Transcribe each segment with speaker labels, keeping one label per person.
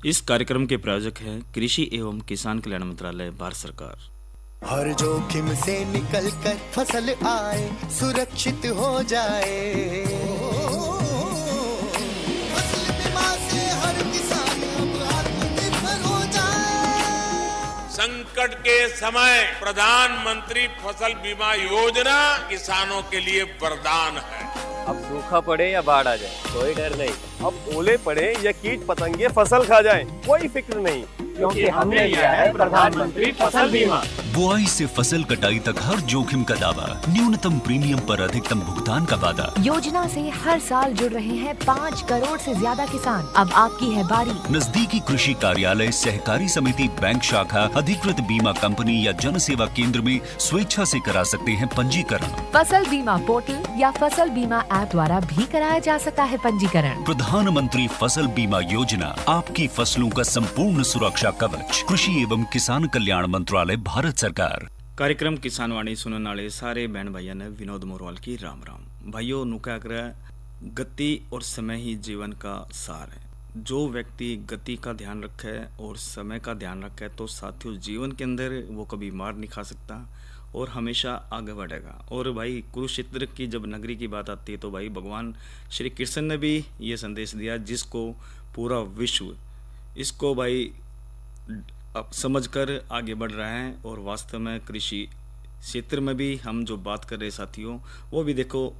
Speaker 1: इस कार्यक्रम के प्रायोजक हैं कृषि एवं किसान कल्याण मंत्रालय, भारत सरकार।
Speaker 2: हर जोखिम से निकल कर फसल आए, सुरक्षित हो जाए। फसल बीमा से हर किसान अब आत्मनिर्भर हो जाए।
Speaker 3: संकट के समय प्रधानमंत्री फसल बीमा योजना किसानों के लिए वरदान है।
Speaker 4: अब सूखा पड़े या बाढ़ आ जाए कोई डर नहीं, अब ओले पड़े या कीट पतंगे फसल खा जाए कोई फिक्र नहीं, क्योंकि हमने लिया है प्रधानमंत्री फसल बीमा।
Speaker 5: बुआई से फसल कटाई तक हर जोखिम का दावा, न्यूनतम प्रीमियम पर अधिकतम भुगतान का वादा।
Speaker 6: योजना से हर साल जुड़ रहे हैं 5 करोड़ से ज्यादा किसान। अब आपकी है बारी।
Speaker 5: नजदीकी कृषि कार्यालय, सहकारी समिति, बैंक शाखा, अधिकृत बीमा कंपनी या जन सेवा केंद्र में स्वेच्छा से करा सकते हैं पंजीकरण।
Speaker 6: फसल बीमा पोर्टल या फसल बीमा ऐप द्वारा भी कराया जा सकता है पंजीकरण।
Speaker 5: प्रधानमंत्री फसल बीमा योजना, आपकी फसलों का संपूर्ण सुरक्षा कवच। कृषि एवं किसान कल्याण मंत्रालय, भारत सरकार।
Speaker 1: कार्यक्रम किसान वाणी सुनने वाले सारे बहन भाइयों ने विनोद मोरवाल की राम राम। भाइयों नुका कर गति और समय ही जीवन का सार है। जो व्यक्ति गति का ध्यान रखे और समय का ध्यान रखे तो साथियों जीवन के अंदर वो कभी मार नहीं खा सकता और हमेशा आगे बढ़ेगा। और भाई कुरुक्षेत्र की जब नगरी की बात आती है तो भाई भगवान श्री कृष्ण ने भी ये संदेश दिया, जिसको पूरा विश्व इसको भाई अब समझकर आगे बढ़ रहा है। और वास्तव में कृषि क्षेत्र में भी हम जो बात कर रहे साथियों, वो भी देखो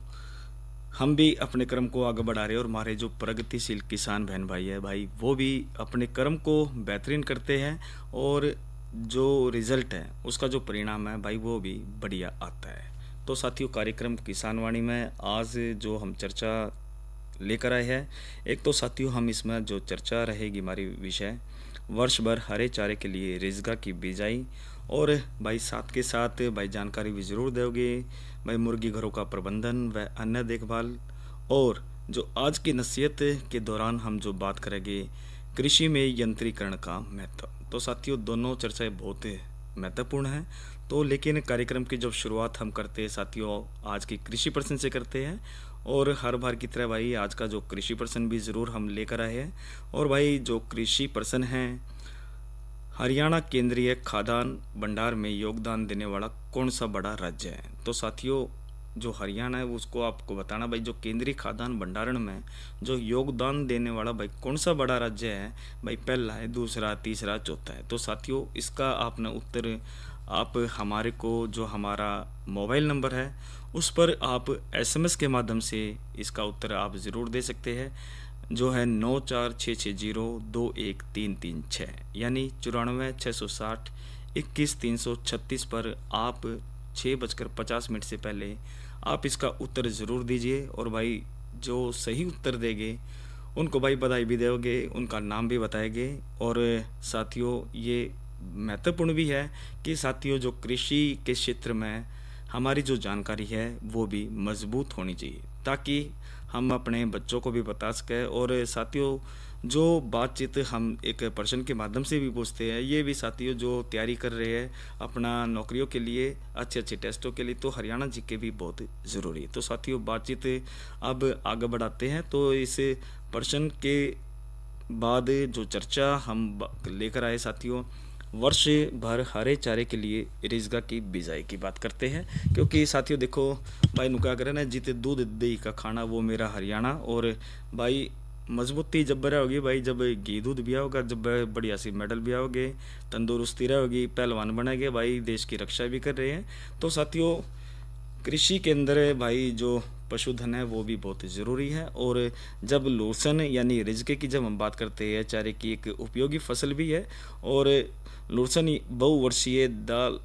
Speaker 1: हम भी अपने कर्म को आगे बढ़ा रहे हैं और हमारे जो प्रगतिशील किसान बहन भाई है भाई, वो भी अपने कर्म को बेहतरीन करते हैं और जो रिजल्ट है उसका जो परिणाम है भाई वो भी बढ़िया आता है। तो साथियों कार्यक्रम किसान वाणी में आज जो हम चर्चा लेकर आए हैं, एक तो साथियों हम इसमें जो चर्चा रहेगी हमारी विषय वर्ष भर हरे चारे के लिए रिजगा की बिजाई, और भाई साथ के साथ भाई जानकारी भी ज़रूर दोगे भाई मुर्गी घरों का प्रबंधन व अन्य देखभाल। और जो आज की नसीहत के दौरान हम जो बात करेंगे कृषि में यंत्रीकरण का महत्व। तो साथियों दोनों चर्चाएं बहुत महत्वपूर्ण हैं। तो लेकिन कार्यक्रम की जब शुरुआत हम करते हैं साथियों आज की कृषि प्रश्न से करते हैं, और हर बार की तरह भाई आज का जो कृषि प्रश्न भी ज़रूर हम लेकर आए हैं। और भाई जो कृषि प्रश्न है, हरियाणा केंद्रीय खाद्यान्न भंडार में योगदान देने वाला कौन सा बड़ा राज्य है। तो साथियों जो हरियाणा है उसको आपको बताना भाई जो केंद्रीय खाद्यान्न भंडारण में जो योगदान देने वाला भाई कौन सा बड़ा राज्य है भाई, पहला है, दूसरा, तीसरा, चौथा है। तो साथियों इसका आपने उत्तर आप हमारे को जो हमारा मोबाइल नंबर है उस पर आप SMS के माध्यम से इसका उत्तर आप ज़रूर दे सकते हैं, जो है 9466021336 यानी 94 660 21 336 पर आप 6:50 से पहले आप इसका उत्तर ज़रूर दीजिए। और भाई जो सही उत्तर देंगे उनको भाई बधाई भी दोगे, उनका नाम भी बताएंगे। और साथियों ये महत्वपूर्ण भी है कि साथियों जो कृषि के क्षेत्र में हमारी जो जानकारी है वो भी मजबूत होनी चाहिए, ताकि हम अपने बच्चों को भी बता सकें। और साथियों जो बातचीत हम एक प्रश्न के माध्यम से भी पूछते हैं, ये भी साथियों जो तैयारी कर रहे हैं अपना नौकरियों के लिए, अच्छे अच्छे टेस्टों के लिए, तो हरियाणा जी के भी बहुत ज़रूरी है। तो साथियों बातचीत अब आगे बढ़ाते हैं। तो इस प्रश्न के बाद जो चर्चा हम लेकर आए साथियों, वर्ष भर हरे चारे के लिए रिजगा की बिजाई की बात करते हैं। क्योंकि साथियों देखो भाई नुका करें ना, जीते दूध दही का खाना वो मेरा हरियाणा। और भाई मजबूती जब बड़ा होगी भाई, जब घी दूध भी होगा, जब बढ़िया सी मेडल भी आओगे, तंदुरुस्ती रहेगी, पहलवान बनेंगे भाई, देश की रक्षा भी कर रहे हैं। तो साथियों कृषि के अंदर भाई जो पशुधन है वो भी बहुत ज़रूरी है। और जब लोसन यानी रिजके की जब हम बात करते हैं, चारे की एक उपयोगी फसल भी है। और लोसन बहुवर्षीय दाल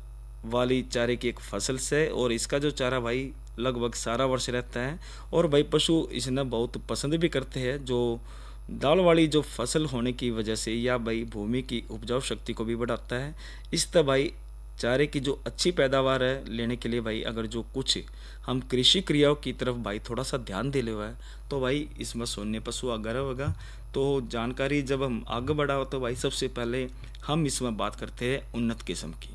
Speaker 1: वाली चारे की एक फसल से, और इसका जो चारा भाई लगभग सारा वर्ष रहता है। और भाई पशु इसे बहुत पसंद भी करते हैं। जो दाल वाली जो फसल होने की वजह से या भाई भूमि की उपजाऊ शक्ति को भी बढ़ाता है। इस तरह भाई चारे की जो अच्छी पैदावार है लेने के लिए भाई अगर जो कुछ हम कृषि क्रियाओं की तरफ भाई थोड़ा सा ध्यान दे ले हुआ है तो भाई इसमें सोने पशु अगर होगा। तो जानकारी जब हम आगे बढ़ाओ तो भाई सबसे पहले हम इसमें बात करते हैं उन्नत किस्म की।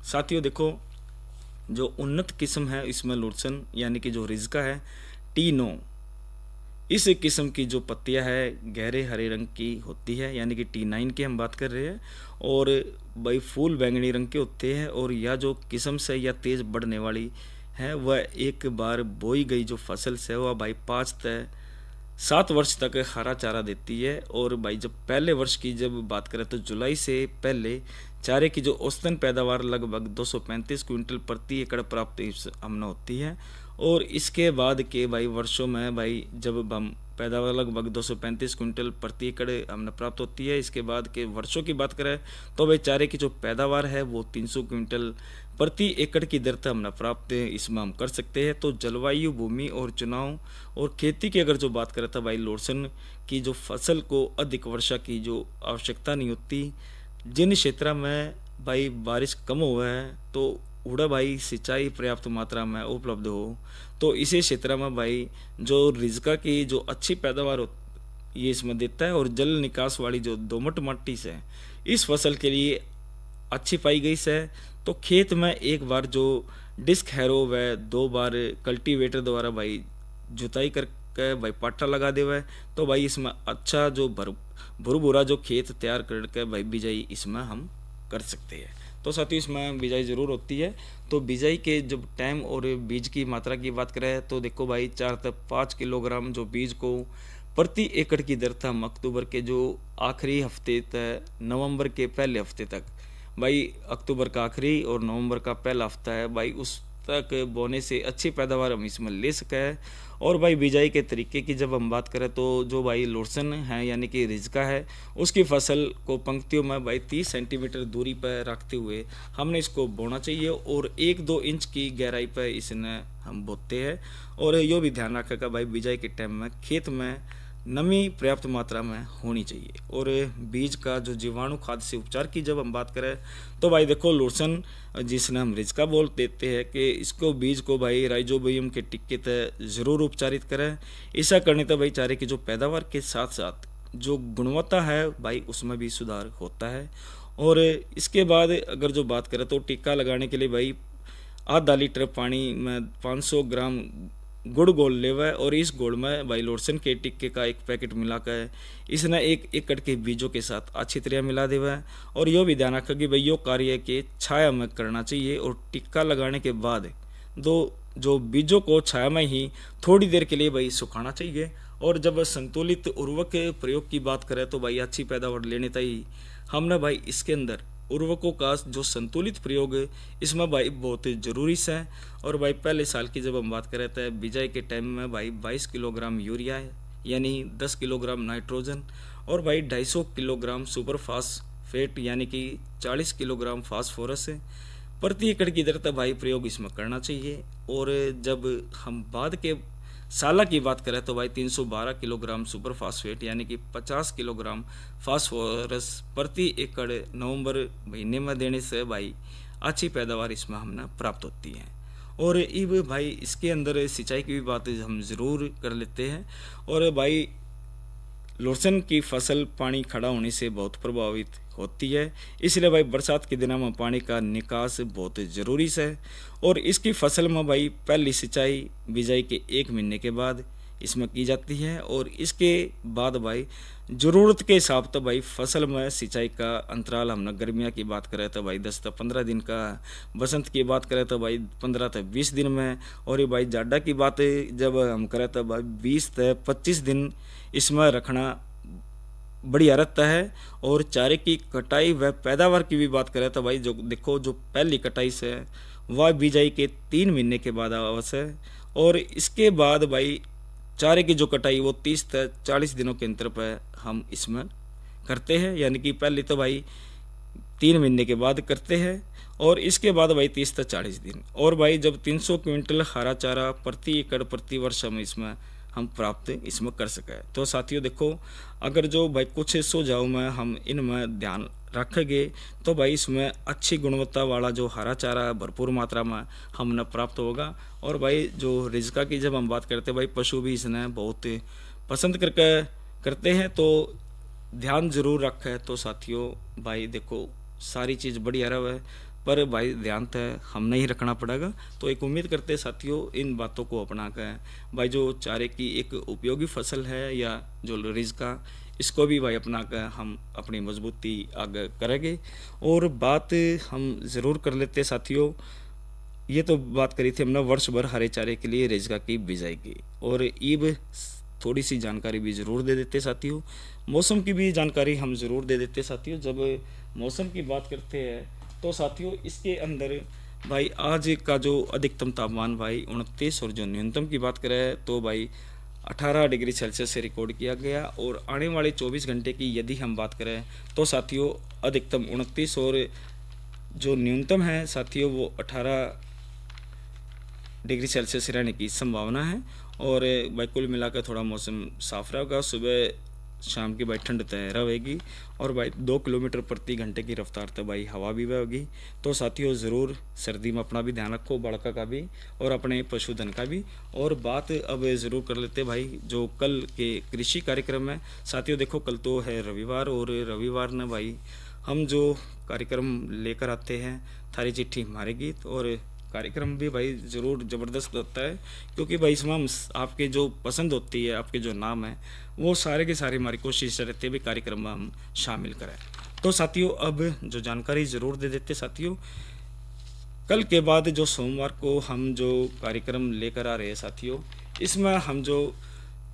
Speaker 1: साथियों देखो जो उन्नत किस्म है इसमें लोसन यानी कि जो रिजका है T9 इस किस्म की जो पत्तियां है गहरे हरे रंग की होती है, यानी कि T9 की हम बात कर रहे हैं, और भाई फूल बैंगनी रंग के होते हैं। और यह जो किस्म से या तेज़ बढ़ने वाली है वह एक बार बोई गई जो फसल से वह भाई 5 से 7 वर्ष तक हरा चारा देती है। और भाई जब पहले वर्ष की जब बात करें तो जुलाई से पहले चारे की जो औसतन पैदावार लगभग 235 क्विंटल प्रति एकड़ प्राप्त हमने होती है। और इसके बाद के भाई वर्षों में भाई जब हम पैदावार लगभग 235 क्विंटल प्रति एकड़ हमने प्राप्त होती है, इसके बाद के वर्षों की बात करें तो भाई चारे की जो पैदावार है वो 300 क्विंटल प्रति एकड़ की दर से हमने प्राप्त इसमें हम कर सकते हैं। तो जलवायु, भूमि और चुनाव और खेती की अगर जो बात करें तो भाई लोरसन की जो फसल को अधिक वर्षा की जो आवश्यकता नहीं होती, जिन क्षेत्र में भाई बारिश कम हुआ है तो उड़ा भाई सिंचाई पर्याप्त मात्रा में उपलब्ध हो, तो इसी क्षेत्र में भाई जो रिजका की जो अच्छी पैदावार ये इसमें देता है। और जल निकास वाली जो दोमट मिट्टी से इस फसल के लिए अच्छी पाई गई से, तो खेत में एक बार जो डिस्क हैरो व 2 बार कल्टीवेटर द्वारा भाई जुताई करके भाई पाटा लगा दे हुआ, तो भाई इसमें अच्छा जो भुरभुरा जो खेत तैयार करके भाई बिजाई इसमें हम कर सकते हैं। तो साथियों इसमें बिजाई ज़रूर होती है। तो बिजाई के जब टाइम और बीज की मात्रा की बात करें तो देखो भाई 4 से 5 किलोग्राम जो बीज को प्रति एकड़ की दर था हम अक्टूबर के जो आखिरी हफ्ते तक नवंबर के पहले हफ्ते तक, भाई अक्टूबर का आखिरी और नवंबर का पहला हफ्ता है भाई उस तक बोने से अच्छी पैदावार हम इसमें ले सके। और भाई बिजाई के तरीके की जब हम बात करें तो जो भाई लोरसन है यानी कि रिजका है उसकी फसल को पंक्तियों में भाई 30 सेंटीमीटर दूरी पर रखते हुए हमने इसको बोना चाहिए और 1-2 इंच की गहराई पर इसने हम बोते हैं। और यो भी ध्यान रखेगा भाई बिजाई के टाइम में खेत में नमी पर्याप्त मात्रा में होनी चाहिए। और बीज का जो जीवाणु खाद से उपचार की जब हम बात करें तो भाई देखो लोरसन जिसने हम रिजका बोल देते हैं कि इसको बीज को भाई राइजोबियम के टिक्के तक ज़रूर उपचारित करें। ऐसा करने तो भाई चारे की जो पैदावार के साथ साथ जो गुणवत्ता है भाई उसमें भी सुधार होता है। और इसके बाद अगर जो बात करें तो टिक्का लगाने के लिए भाई आधा लीटर पानी में 500 ग्राम गुड़ घोल लेवा है और इस गुड़ में भाई लोरसन के टिक्के का एक पैकेट मिलाकर इसने 1 एकड़ के बीजों के साथ अच्छी तरह मिला देवा है। और यो भी ध्यान रखा कि भाई यो कार्य के छाया में करना चाहिए और टिक्का लगाने के बाद जो बीजों को छाया में ही थोड़ी देर के लिए भाई सुखाना चाहिए। और जब संतुलित उर्वरक के प्रयोग की बात करें तो भाई अच्छी पैदावार लेने तक हमने भाई इसके अंदर उर्वरकों का जो संतुलित प्रयोग है इसमें भाई बहुत ज़रूरी है। और भाई पहले साल की जब हम बात करें तो बिजाई के टाइम में भाई 22 किलोग्राम यूरिया है यानी 10 किलोग्राम नाइट्रोजन और भाई 250 किलोग्राम सुपर फास्फेट यानी कि 40 किलोग्राम फास्फोरस है प्रति एकड़ की दर भाई प्रयोग इसमें करना चाहिए। और जब हम बाद के साला की बात करें तो भाई 312 किलोग्राम सुपर फास्फेट यानी कि 50 किलोग्राम फास्फोरस प्रति एकड़ नवंबर महीने में देने से भाई अच्छी पैदावार इसमें हमने प्राप्त होती है। और इब भाई इसके अंदर सिंचाई की भी बात हम ज़रूर कर लेते हैं। और भाई लोरसन की फसल पानी खड़ा होने से बहुत प्रभावित होती है, इसलिए भाई बरसात के दिनों में पानी का निकास बहुत ज़रूरी है। और इसकी फसल में भाई पहली सिंचाई बिजाई के 1 महीने के बाद इसमें की जाती है। और इसके बाद भाई ज़रूरत के हिसाब से भाई फसल में सिंचाई का अंतराल हमने गर्मियाँ की बात करें तो भाई 10 से 15 दिन का, बसंत की बात करें तो भाई 15 से 20 दिन में, और ये भाई जाडा की बात जब हम करें तो भाई 20 से 25 दिन इसमें रखना बढ़िया रहता है। और चारे की कटाई व पैदावार की भी बात करें तो भाई जो देखो जो पहली कटाई से वह बिजाई के 3 महीने के बाद आवश्यक है। और इसके बाद भाई चारे की जो कटाई वो 30 से 40 दिनों के अंतर पर हम इसमें करते हैं, यानी कि पहले तो भाई 3 महीने के बाद करते हैं और इसके बाद भाई 30 से 40 दिन। और भाई जब 300 क्विंटल हरा चारा प्रति एकड़ प्रति वर्ष हम प्राप्त इसमें कर सके। तो साथियों देखो अगर जो भाई कुछ सुझाव में हम इनमें ध्यान रखेंगे तो भाई इसमें अच्छी गुणवत्ता वाला जो हरा चारा भरपूर मात्रा में हमने प्राप्त होगा। और भाई जो रिजका की जब हम बात करते हैं भाई पशु भी इसने बहुत पसंद करते हैं, तो ध्यान जरूर रखें। तो साथियों भाई देखो सारी चीज़ बढ़िया रहे, पर भाई ध्यान तो हमने ही रखना पड़ेगा। तो एक उम्मीद करते हैं साथियों इन बातों को अपना कर भाई जो चारे की एक उपयोगी फसल है या जो रिज का, इसको भी भाई अपना कर हम अपनी मजबूती आगे करेंगे। और बात हम ज़रूर कर लेते साथियों, ये तो बात करी थी हमने वर्ष भर हरे चारे के लिए रेजगा की बिजाई की, और ईब थोड़ी सी जानकारी भी ज़रूर दे देते साथियों। मौसम की भी जानकारी हम ज़रूर दे देते साथियों। जब मौसम की बात करते हैं तो साथियों इसके अंदर भाई आज का जो अधिकतम तापमान भाई 29, और जो न्यूनतम की बात करें तो भाई 18 डिग्री सेल्सियस से रिकॉर्ड किया गया। और आने वाले 24 घंटे की यदि हम बात करें तो साथियों अधिकतम 29 और जो न्यूनतम है साथियों वो 18 डिग्री सेल्सियस रहने की संभावना है। और भाई कुल मिलाकर थोड़ा मौसम साफ रहेगा, सुबह शाम की भाई ठंड तय रहेगी, और भाई 2 किलोमीटर प्रति घंटे की रफ्तार तक भाई हवा भी बहेगी। तो साथियों ज़रूर सर्दी में अपना भी ध्यान रखो, बड़का का भी और अपने पशुधन का भी। और बात अब ज़रूर कर लेते भाई जो कल के कृषि कार्यक्रम है साथियों। देखो कल तो है रविवार, और रविवार ने भाई हम जो कार्यक्रम लेकर आते हैं थारी चिट्ठी हमारे गीत, और कार्यक्रम भी भाई ज़रूर ज़बरदस्त होता है, क्योंकि भाई इसमें हम आपके जो पसंद होती है, आपके जो नाम है वो सारे के सारे हमारी कोशिश रहती है भी कार्यक्रम में हम शामिल करें। तो साथियों अब जो जानकारी ज़रूर दे देते साथियों, कल के बाद जो सोमवार को हम जो कार्यक्रम लेकर आ रहे हैं साथियों, इसमें हम जो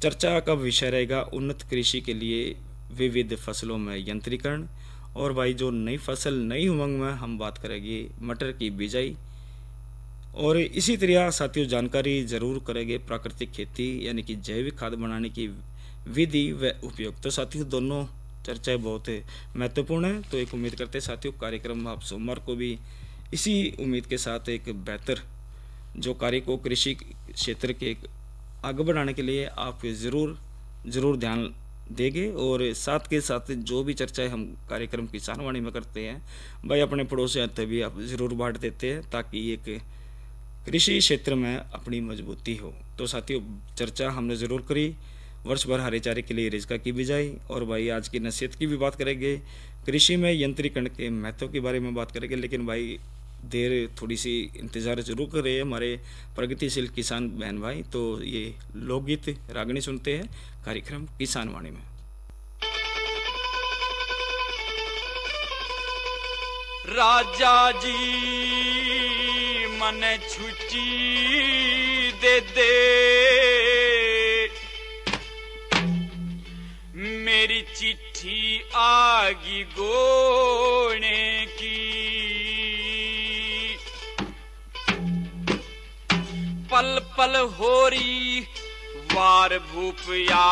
Speaker 1: चर्चा का विषय रहेगा उन्नत कृषि के लिए विविध फसलों में यंत्रीकरण। और भाई जो नई फसल नई उमंग में हम बात करेंगे मटर की बिजाई, और इसी तरह साथियों जानकारी ज़रूर करेंगे प्राकृतिक खेती यानी कि जैविक खाद बनाने की विधि व उपयोग। तो साथियों दोनों चर्चाएं बहुत महत्वपूर्ण है। तो एक उम्मीद करते हैं साथियों कार्यक्रम आप सोमवार को भी इसी उम्मीद के साथ एक बेहतर जो कार्य को कृषि क्षेत्र के आगे बढ़ाने के लिए आप ज़रूर ध्यान देंगे। और साथ के साथ जो भी चर्चाएं हम कार्यक्रम किसान वाणी में करते हैं भाई अपने पड़ोसियों तक भी आप ज़रूर बांट देते हैं, ताकि एक कृषि क्षेत्र में अपनी मजबूती हो। तो साथियों चर्चा हमने ज़रूर करी वर्ष भर हरे चारे के लिए रेजगा की बिजाई, और भाई आज की नसीहत की भी बात करेंगे, कृषि में यंत्रीकरण के महत्व के बारे में बात करेंगे। लेकिन भाई देर थोड़ी सी इंतज़ार जरूर कर रहे हैं हमारे प्रगतिशील किसान बहन भाई। तो ये लोकगीत रागनी सुनते हैं कार्यक्रम किसान वाणी में।
Speaker 7: राजा जी मन छुट्टी दे दे, मेरी चिट्ठी आगी गोने की, पल पल होरी वार भूपया,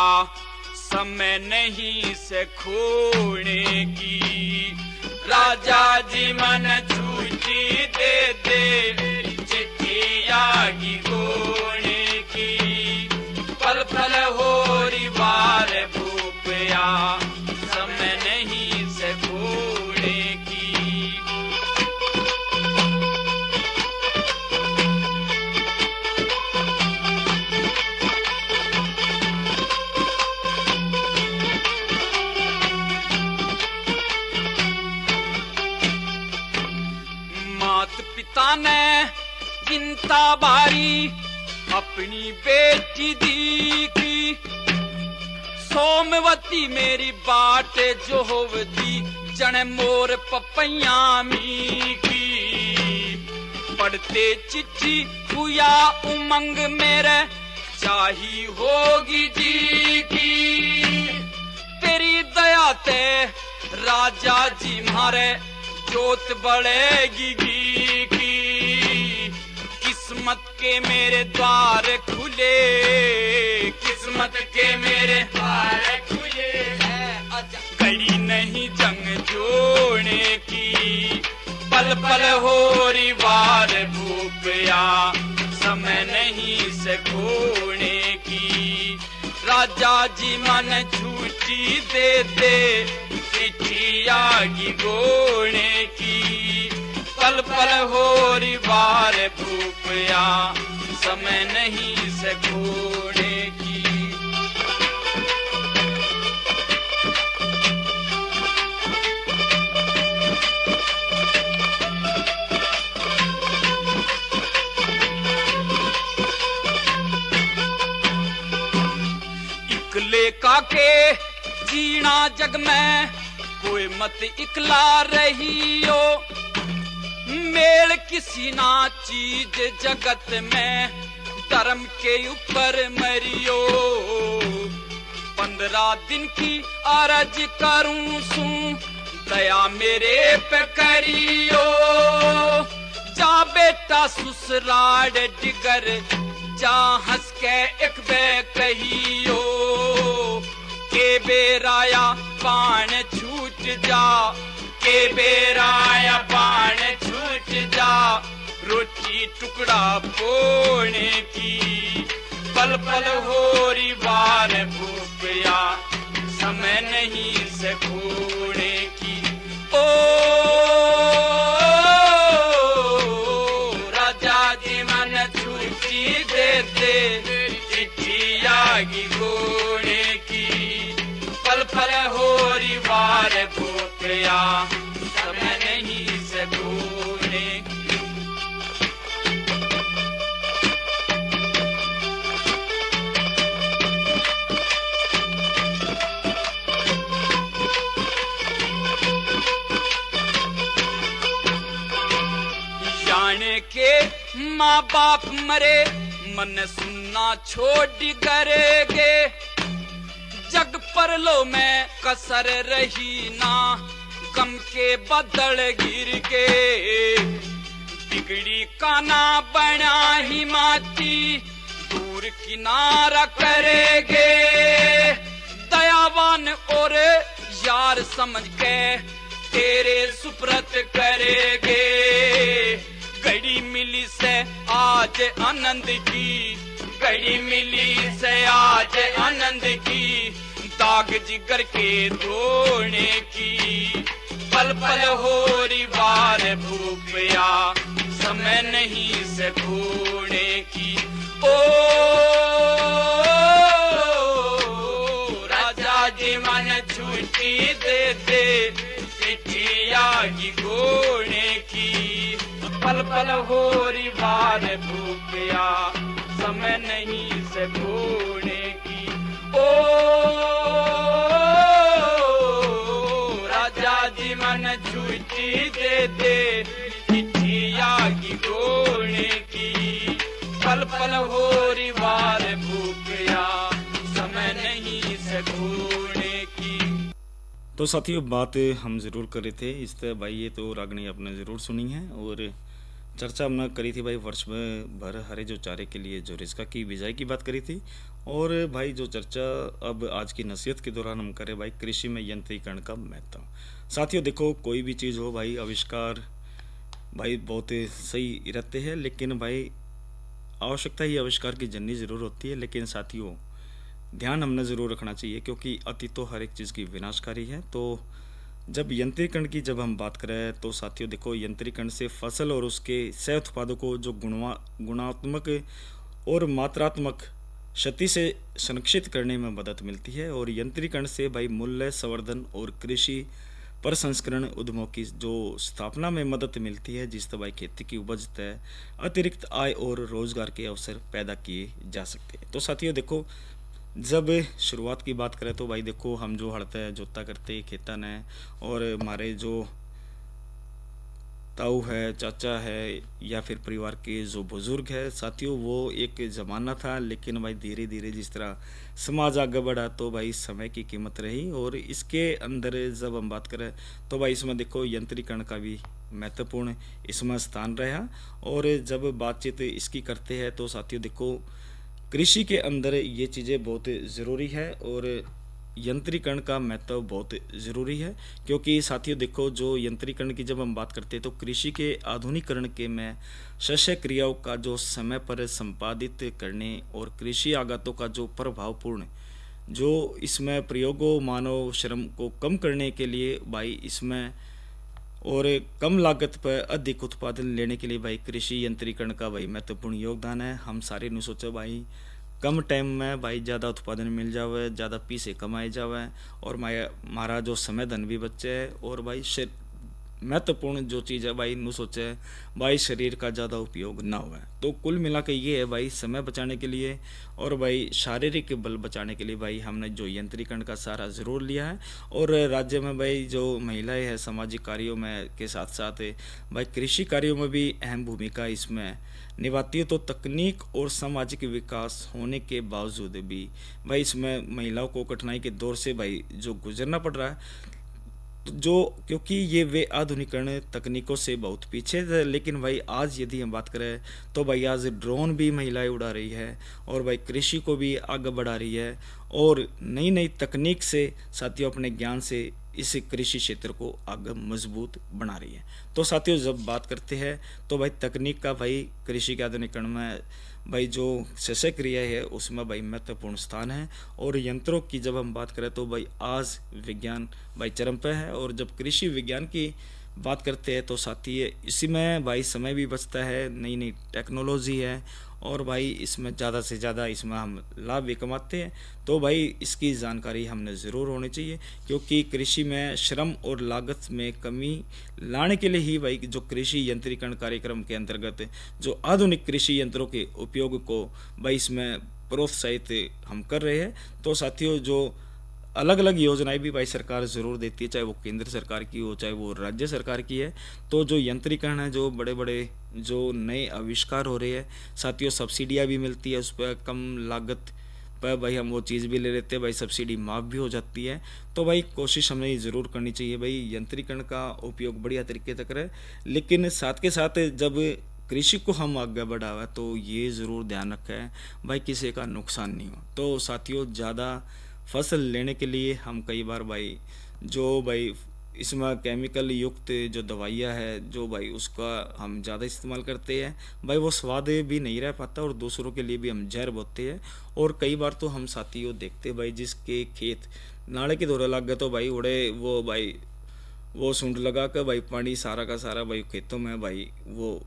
Speaker 7: समय नहीं से खोने की। राजा जी मन छुट्टी दे दे, चिट्ठी आगी गोने की, पल पल होरी वार भूपया, समय नहीं से खोने की। पिता ने चिंता बारी अपनी बेटी दी की, सोमवती मेरी बाट जो होवती, जन मोर पपैयामी की। पढ़ते चिट्ठी हुआ उमंग मेरे, चाही होगी जी की। तेरी दया ते राजा जी मारे, जोत बढ़ेगी की। किस्मत के मेरे द्वार खुले, किस्मत के मेरे द्वार खुले, घड़ी नहीं जंग जोड़ने की, पल पल होरी वार भूपया, समय नहीं से खोने की। राजा जी मन छुट्टी दे दे, चिट्ठी आगी गोने की, पल पल होरी वार भूपया, समय नहीं से खोने की। इकले काके जीना जग में, कोई मत इकला रहियो, मेल किसी ना चीज जगत में, धर्म के ऊपर मरियो। 15 दिन की अर्ज करूं सू, दया मेरे पे करियो, जा बेटा ससुराल डिगर, जा हंस के एक बे कहियो, के बेराया पान छूट जा, के बेराया पान छूट जा, रोटी टुकड़ा पोने की, पल पल होरी बार भूपिया, समय नहीं से खोने की। ओ राजा जी मन छुट्टी दे दे, चिट्ठी आगी गोने की, पल पल होरी बार भूपिया, समय नहीं से खोने की। के माँ बाप मरे, मन सुनना छोड़ करेगे, जग पर लो में कसर रही ना, गम के बदल गिर के, बिगड़ी काना बना ही माटी, दूर किनारा करेगे, दयावान और यार समझ के तेरे सुप्रत करेगे, घड़ी मिली से आज आनंद की, घड़ी मिली से आज आनंद की, दाग जिगर के धोने की, पल पल होरी बार भूपिया, समय नहीं से खोने की। ओ राजा जी मन छुट्टी दे दे, चिट्ठी आगी गोने की, पल पल होरी बार भूपिया, समय नहीं से खोने की। ओ राजा जी मन छुट्टी दे दे, चिट्ठी आगी गोने की, पल पल होरी बार भूपिया, समय नहीं से खोने की।
Speaker 1: तो साथियों बात हम ज़रूर कर रहे थे इस तरह भाई, ये तो रागनी आपने ज़रूर सुनी है, और चर्चा हमने करी थी भाई वर्ष में भर हरे जो चारे के लिए जो रिस्का की बिजाई की बात करी थी। और भाई जो चर्चा अब आज की नसीहत के दौरान हम करें भाई कृषि में यंत्रीकरण का महत्व। साथियों देखो कोई भी चीज़ हो भाई, आविष्कार भाई बहुत सही रहते हैं, लेकिन भाई आवश्यकता ही आविष्कार की जननी ज़रूर होती है, लेकिन साथियों ध्यान हमने ज़रूर रखना चाहिए, क्योंकि अति तो हर एक चीज़ की विनाशकारी है। तो जब यंत्रीकरण की जब हम बात करें तो साथियों देखो यंत्रीकरण से फसल और उसके सह उत्पादों को जो गुणात्मक और मात्रात्मक क्षति से संरक्षित करने में मदद मिलती है, और यंत्रीकरण से भाई मूल्य संवर्धन और कृषि प्रसंस्करण उद्यमों की जो स्थापना में मदद मिलती है, जिससे भाई खेती की उपज तय अतिरिक्त आय और रोजगार के अवसर पैदा किए जा सकते हैं। तो साथियों देखो जब शुरुआत की बात करें तो भाई देखो हम जो हड़ते हैं जोता करते खेता ने, और हमारे जो ताऊ है, चाचा है, या फिर परिवार के जो बुजुर्ग है साथियों, वो एक ज़माना था। लेकिन भाई धीरे धीरे जिस तरह समाज आगे बढ़ा तो भाई समय की कीमत रही, और इसके अंदर जब हम बात करें तो भाई इसमें देखो यंत्रीकरण का भी महत्वपूर्ण इसमें स्थान रहा। और जब बातचीत इसकी करते हैं तो साथियों देखो कृषि के अंदर ये चीज़ें बहुत ज़रूरी है, और यंत्रीकरण का महत्व बहुत ज़रूरी है, क्योंकि साथियों देखो जो यंत्रीकरण की जब हम बात करते हैं तो कृषि के आधुनिकीकरण के में शस्य क्रियाओं का जो समय पर संपादित करने और कृषि आगतों का जो प्रभावपूर्ण जो इसमें प्रयोगों मानव श्रम को कम करने के लिए भाई इसमें और कम लागत पर अधिक उत्पादन लेने के लिए भाई कृषि यंत्रीकरण का भाई महत्वपूर्ण योगदान है। हम सारे ने सोचो भाई कम टाइम में भाई ज़्यादा उत्पादन मिल जावे, ज़्यादा पैसे कमाए जावे, और हमारा जो समय धन भी बचे है, और भाई महत्वपूर्ण जो चीज़ है भाई नु सोचे भाई शरीर का ज़्यादा उपयोग ना हुआ। तो कुल मिला के ये है भाई समय बचाने के लिए और भाई शारीरिक बल बचाने के लिए भाई हमने जो यंत्रीकरण का सहारा ज़रूर लिया है। और राज्य में भाई जो महिलाएं हैं सामाजिक कार्यों में के साथ साथ भाई कृषि कार्यों में भी अहम भूमिका इसमें निभाती है। तो तकनीक और सामाजिक विकास होने के बावजूद भी भाई इसमें महिलाओं को कठिनाई के दौर से भाई जो गुजरना पड़ रहा है, जो क्योंकि ये वे आधुनिकरण तकनीकों से बहुत पीछे थे। लेकिन भाई आज यदि हम बात करें तो भाई आज ड्रोन भी महिलाएं उड़ा रही है और भाई कृषि को भी आगे बढ़ा रही है और नई नई तकनीक से साथियों अपने ज्ञान से इस कृषि क्षेत्र को आगे मजबूत बना रही है। तो साथियों जब बात करते हैं तो भाई तकनीक का भाई कृषि के आधुनिकरण में भाई जो शस्त्र क्रिया है उसमें भाई महत्वपूर्ण स्थान है। और यंत्रों की जब हम बात करें तो भाई आज विज्ञान भाई चरम पे है। और जब कृषि विज्ञान की बात करते हैं तो साथी इसी में भाई समय भी बचता है, नई नई टेक्नोलॉजी है और भाई इसमें ज़्यादा से ज़्यादा इसमें हम लाभ भी कमाते हैं। तो भाई इसकी जानकारी हमने ज़रूर होनी चाहिए, क्योंकि कृषि में श्रम और लागत में कमी लाने के लिए ही भाई जो कृषि यंत्रीकरण कार्यक्रम के अंतर्गत जो आधुनिक कृषि यंत्रों के उपयोग को भाई इसमें प्रोत्साहित हम कर रहे हैं। तो साथियों जो अलग अलग योजनाएं भी भाई सरकार ज़रूर देती है, चाहे वो केंद्र सरकार की हो चाहे वो राज्य सरकार की है। तो जो यंत्रीकरण है, जो बड़े बड़े जो नए आविष्कार हो रहे हैं साथियों, सब्सिडियां भी मिलती है उस पर कम लागत पर भाई हम वो चीज़ भी ले लेते हैं, भाई सब्सिडी माफ़ भी हो जाती है। तो भाई कोशिश हमें ज़रूर करनी चाहिए भाई यंत्रीकरण का उपयोग बढ़िया तरीके से करें, लेकिन साथ के साथ जब कृषि को हम आगे बढ़ावा तो ये ज़रूर ध्यान रखें भाई किसी का नुकसान नहीं हो। तो साथियों ज़्यादा फसल लेने के लिए हम कई बार भाई जो भाई इसमें केमिकल युक्त जो दवाइयाँ है जो भाई उसका हम ज़्यादा इस्तेमाल करते हैं भाई वो स्वाद भी नहीं रह पाता और दूसरों के लिए भी हम जहर बोते हैं। और कई बार तो हम साथियों देखते भाई जिसके खेत नाले के दौरे लग गए तो भाई उड़े वो सूंड लगा कर भाई पानी सारा का सारा भाई खेतों में भाई वो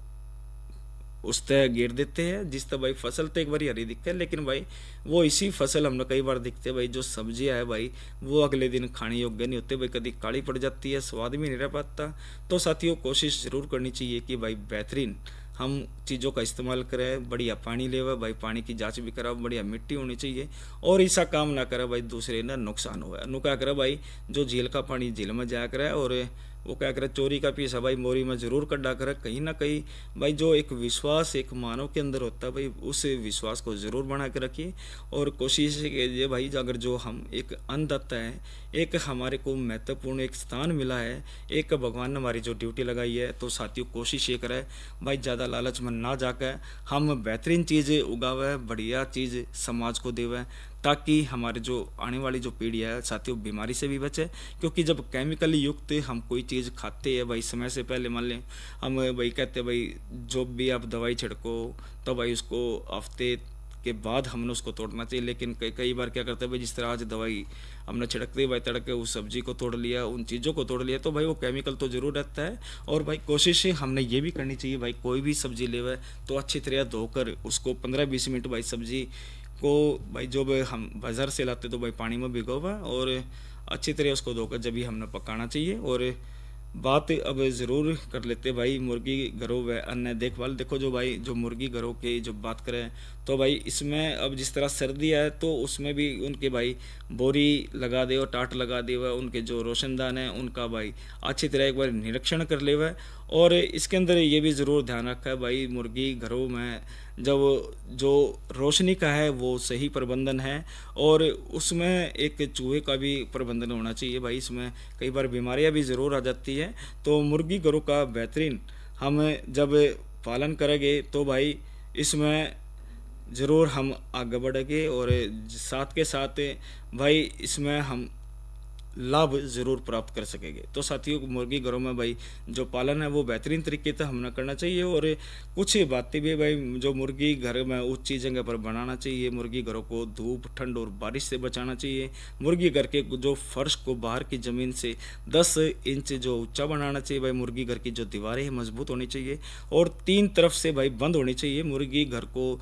Speaker 1: उस तय गिर देते हैं, जिस तरह भाई फसल तो एक बार हरी दिखती है लेकिन भाई वो इसी फसल हमने कई बार दिखते हैं भाई जो सब्जियां है भाई वो अगले दिन खाने योग्य नहीं होते भाई, कभी काली पड़ जाती है, स्वाद भी नहीं रह पाता। तो साथियों कोशिश ज़रूर करनी चाहिए कि भाई बेहतरीन हम चीज़ों का इस्तेमाल करें, बढ़िया पानी लेवे भाई, पानी की जांच भी करा, बढ़िया मिट्टी होनी चाहिए और ऐसा काम ना करे भाई दूसरे ना नुकसान हो। नु क्या करे भाई जो झील का पानी झील में जाया करे और वो क्या करे चोरी का पीसा भाई मोरी में ज़रूर कड्डा करे। कहीं ना कहीं भाई जो एक विश्वास एक मानव के अंदर होता है भाई उस विश्वास को ज़रूर बना के रखिए और कोशिश कीजिए भाई अगर जो हम एक अन्नदाता है, एक हमारे को महत्वपूर्ण एक स्थान मिला है, एक भगवान ने हमारी जो ड्यूटी लगाई है, तो साथियों कोशिश ये करें भाई ज़्यादा लालच में ना जाकर हम बेहतरीन चीज़ उगावे, बढ़िया चीज़ समाज को देवे, ताकि हमारे जो आने वाली जो पीढ़ी है साथियों बीमारी से भी बचे। क्योंकि जब केमिकल युक्त हम कोई चीज़ खाते हैं भाई समय से पहले, मान लें हम भाई कहते हैं भाई जो भी आप दवाई छिड़को तो भाई उसको हफ्ते के बाद हमने उसको तोड़ना चाहिए। लेकिन कई बार क्या करते हैं भाई जिस तरह आज दवाई हमने छिड़कते भाई तड़के उस सब्जी को तोड़ लिया, उन चीज़ों को तोड़ लिया, तो भाई वो केमिकल तो ज़रूर रहता है। और भाई कोशिश हमने ये भी करनी चाहिए भाई कोई भी सब्जी लेवे तो अच्छी तरह धोकर उसको 15-20 मिनट भाई सब्जी को भाई जो हम बाज़ार से लाते तो भाई पानी में भिगोवा और अच्छी तरह उसको धोकर जब भी हमने पकाना चाहिए। और बात अब ज़रूर कर लेते भाई मुर्गी घरों व अन्य देखभाल। देखो जो भाई जो मुर्गी घरों की जो बात करें तो भाई इसमें अब जिस तरह सर्दी है तो उसमें भी उनके भाई बोरी लगा दे और टाट लगा दे हुआ, उनके जो रोशनदान है उनका भाई अच्छी तरह एक बार निरीक्षण कर ले हुआ। और इसके अंदर ये भी ज़रूर ध्यान रखा है भाई मुर्गी घरों में जब जो रोशनी का है वो सही प्रबंधन है और उसमें एक चूहे का भी प्रबंधन होना चाहिए भाई, इसमें कई बार बीमारियां भी ज़रूर आ जाती है। तो मुर्गी घरों का बेहतरीन हम जब पालन करेंगे तो भाई इसमें ज़रूर हम आगे बढ़ेंगे और साथ के साथ भाई इसमें हम लाभ ज़रूर प्राप्त कर सकेंगे। तो साथियों मुर्गी घरों में भाई जो पालन है वो बेहतरीन तरीके से हमने करना चाहिए और कुछ बातें भी भाई जो मुर्गी घर में ऊंची जगह पर बनाना चाहिए, मुर्गी घरों को धूप ठंड और बारिश से बचाना चाहिए, मुर्गी घर के जो फर्श को बाहर की ज़मीन से 10 इंच जो ऊंचा बनाना चाहिए भाई, मुर्गी घर की जो दीवारें हैं मजबूत होनी चाहिए और 3 तरफ से भाई बंद होनी चाहिए। मुर्गी घर को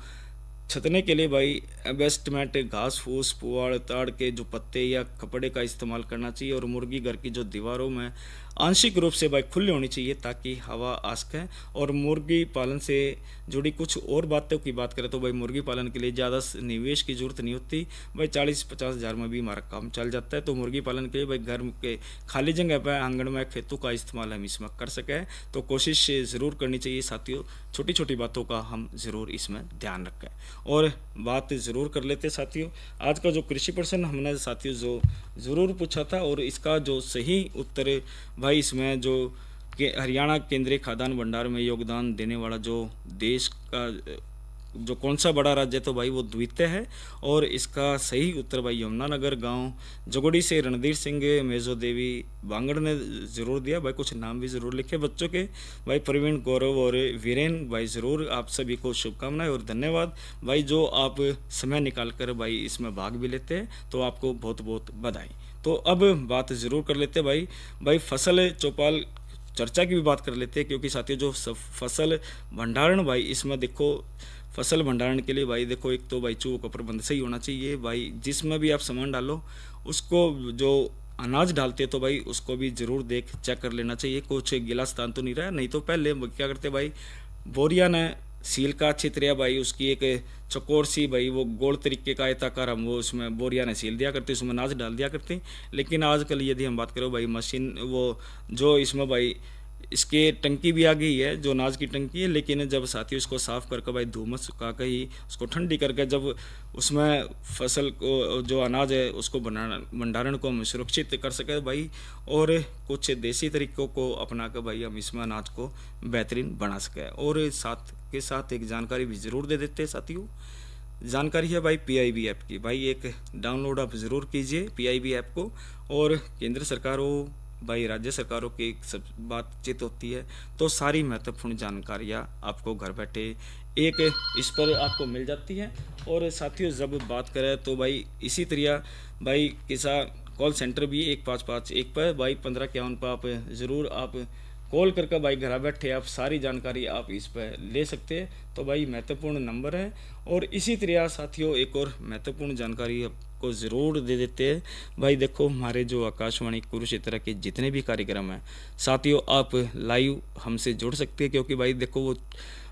Speaker 1: छतने के लिए भाई इन्वेस्टमेंट घास फूस पुआड़ ताड़ के जो पत्ते या कपड़े का इस्तेमाल करना चाहिए और मुर्गी घर की जो दीवारों में आंशिक रूप से भाई खुली होनी चाहिए ताकि हवा आ सके। और मुर्गी पालन से जुड़ी कुछ और बातों की बात करें तो भाई मुर्गी पालन के लिए ज़्यादा निवेश की जरूरत नहीं होती भाई, 40-50 हज़ार में भी हमारा काम चल जाता है। तो मुर्गी पालन के लिए भाई घर के खाली जगह पर आंगन में खेतों का इस्तेमाल हम इसमें कर सकें, तो कोशिश ज़रूर करनी चाहिए साथियों। छोटी छोटी बातों का हम ज़रूर इसमें ध्यान रखें और बात ज़रूर कर लेते साथियों। आज का जो कृषि प्रश्न हमने साथियों जो ज़रूर पूछा था और इसका जो सही उत्तर भाई इसमें जो कि हरियाणा केंद्रीय खाद्यान्न भंडार में योगदान देने वाला जो देश का जो कौन सा बड़ा राज्य है तो भाई वो द्वितीय है। और इसका सही उत्तर भाई यमुनानगर गांव जगोड़ी से रणधीर सिंह मेजो देवी बांगड़ ने ज़रूर दिया भाई। कुछ नाम भी ज़रूर लिखे बच्चों के भाई, प्रवीण, गौरव और वीरेन भाई। ज़रूर आप सभी को शुभकामनाएं और धन्यवाद भाई, जो आप समय निकाल कर भाई इसमें भाग भी लेते हैं, तो आपको बहुत बहुत बधाई। तो अब बात ज़रूर कर लेते हैं भाई फसल चौपाल चर्चा की भी बात कर लेते हैं, क्योंकि साथियों जो फसल भंडारण भाई इसमें देखो फसल भंडारण के लिए भाई देखो एक तो भाई चूहों का प्रबंध सही होना चाहिए भाई। जिसमें भी आप सामान डालो उसको जो अनाज डालते तो भाई उसको भी ज़रूर चेक कर लेना चाहिए, कुछ गीला स्थान तो नहीं रहा। नहीं तो पहले क्या करते भाई, बोरिया ने सील का अच्छी तरह भाई उसकी एक चकोर सी भाई वो गोल तरीके का आयताकार हम वो उसमें बोरिया ने सील दिया करते, उसमें अनाज डाल दिया करते। लेकिन आजकल यदि हम बात करो भाई मशीन वो जो इसमें भाई इसके टंकी भी आ गई है जो अनाज की टंकी है, लेकिन जब साथी उसको साफ़ करके भाई धूमस सुखा कर ही उसको ठंडी करके जब उसमें फसल को जो अनाज है उसको भंडारण को हम सुरक्षित कर सके भाई, और कुछ देसी तरीक़ों को अपना कर भाई हम इसमें अनाज को बेहतरीन बना सकें। और साथ के साथ एक जानकारी भी ज़रूर दे देते हैं साथियों। जानकारी है भाई PIB ऐप की भाई, एक डाउनलोड आप ज़रूर कीजिए PIB ऐप को। और केंद्र सरकार हो भाई राज्य सरकारों की सब बातचीत होती है तो सारी महत्वपूर्ण जानकारियाँ आपको घर बैठे एक इस पर आपको मिल जाती है। और साथियों जब बात करें तो भाई इसी तरह भाई किसान कॉल सेंटर भी 1551 पर भाई 1551 पर आप ज़रूर आप कॉल करके भाई घर बैठे आप सारी जानकारी आप इस पर ले सकते हैं, तो भाई महत्वपूर्ण नंबर है। और इसी तरह साथियों एक और महत्वपूर्ण जानकारी आपको ज़रूर दे देते हैं भाई। देखो हमारे जो आकाशवाणी कुरुक्षेत्र के जितने भी कार्यक्रम हैं साथियों आप लाइव हमसे जुड़ सकते हैं, क्योंकि भाई देखो वो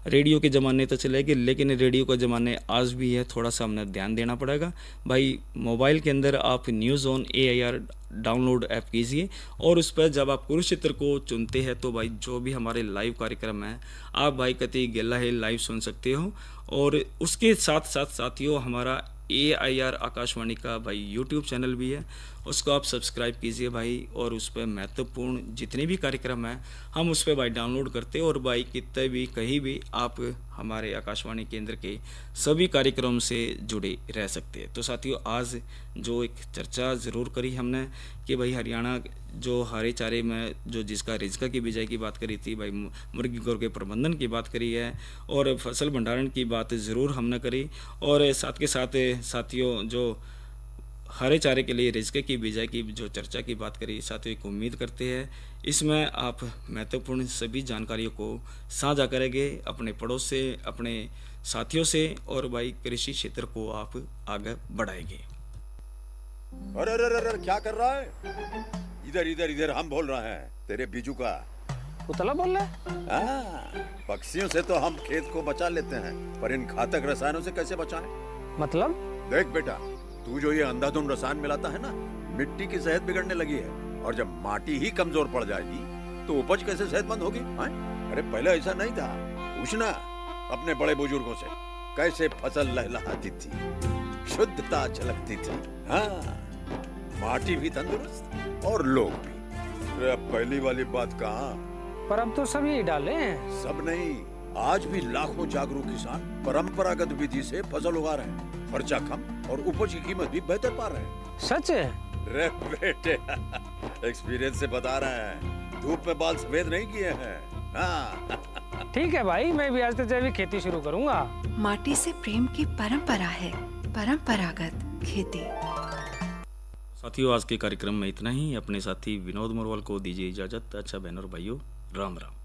Speaker 1: रेडियो के ज़माने तो चले गए लेकिन रेडियो का ज़माने आज भी है, थोड़ा सा हमने ध्यान देना पड़ेगा भाई। मोबाइल के अंदर आप news on AIR download app कीजिए और उस पर जब आप कुरुक्षेत्र को चुनते हैं तो भाई जो भी हमारे लाइव कार्यक्रम हैं आप भाई कति गेला है लाइव सुन सकते हो। और उसके साथ साथ साथियों हमारा AIR आकाशवाणी का भाई YouTube चैनल भी है, उसको आप सब्सक्राइब कीजिए भाई। और उस पर महत्वपूर्ण जितने भी कार्यक्रम हैं हम उस पर भाई डाउनलोड करते हैं और भाई कितने भी कहीं भी आप हमारे आकाशवाणी केंद्र के सभी कार्यक्रम से जुड़े रह सकते हैं। तो साथियों आज जो एक चर्चा ज़रूर करी हमने कि भाई हरियाणा जो हरे चारे में जो जिसका रिज्का की बिजाई की बात करी थी भाई, मुर्गी घोर के प्रबंधन की बात करी है और फसल भंडारण की बात ज़रूर हमने करी। और साथ के साथ साथियों जो हरे चारे के लिए रिज्के की बिजाई की जो चर्चा की बात करी साथियों को उम्मीद करते हैं इसमें आप महत्वपूर्ण सभी जानकारियों को साझा करेंगे अपने पड़ोस से अपने साथियों से और भाई कृषि क्षेत्र को आप आगे बढ़ाएंगे।
Speaker 8: अरे अरे अरे क्या कर रहा है? इधर इधर इधर हम बोल रहे हैं तेरे बीजू का
Speaker 9: पुतला बोल रहा है।
Speaker 8: पक्षियों से तो हम खेत को बचा लेते हैं पर इन घातक रसायनों से कैसे बचाएं?
Speaker 9: मतलब
Speaker 8: देख बेटा तू जो ये अंधाधुंध रसायन मिलाता है ना मिट्टी की सेहत बिगड़ने लगी है और जब माटी ही कमजोर पड़ जाएगी तो उपज कैसे सेहतमंद होगी? अरे पहले ऐसा नहीं था, पूछना अपने बड़े बुजुर्गों से कैसे फसल लहलहाती थी, शुद्धता झलकती थी। हाँ माटी भी तंदुरुस्त और लोग भी। अरे पहली वाली बात कहाँ,
Speaker 9: पर अब तो सब यही डाले हैं।
Speaker 8: सब नहीं, आज भी लाखों जागरूक किसान परंपरागत विधि से फसल उगा रहे हैं, खर्चा कम और उपज की कीमत भी बेहतर पा रहे हैं।
Speaker 9: सच है?
Speaker 8: रे बेटे एक्सपीरियंस से बता रहे हैं, धूप में बाल सफेद नहीं किए हैं। हाँ।
Speaker 9: ठीक है भाई मैं भी आज से जैविक खेती शुरू करूंगा।
Speaker 10: माटी से प्रेम की परंपरा है, परंपरागत खेती।
Speaker 1: साथियों आज के कार्यक्रम में इतना ही। अपने साथी विनोद मोरवाल को दीजिए इजाजत। अच्छा बहनों और भाइयों राम राम।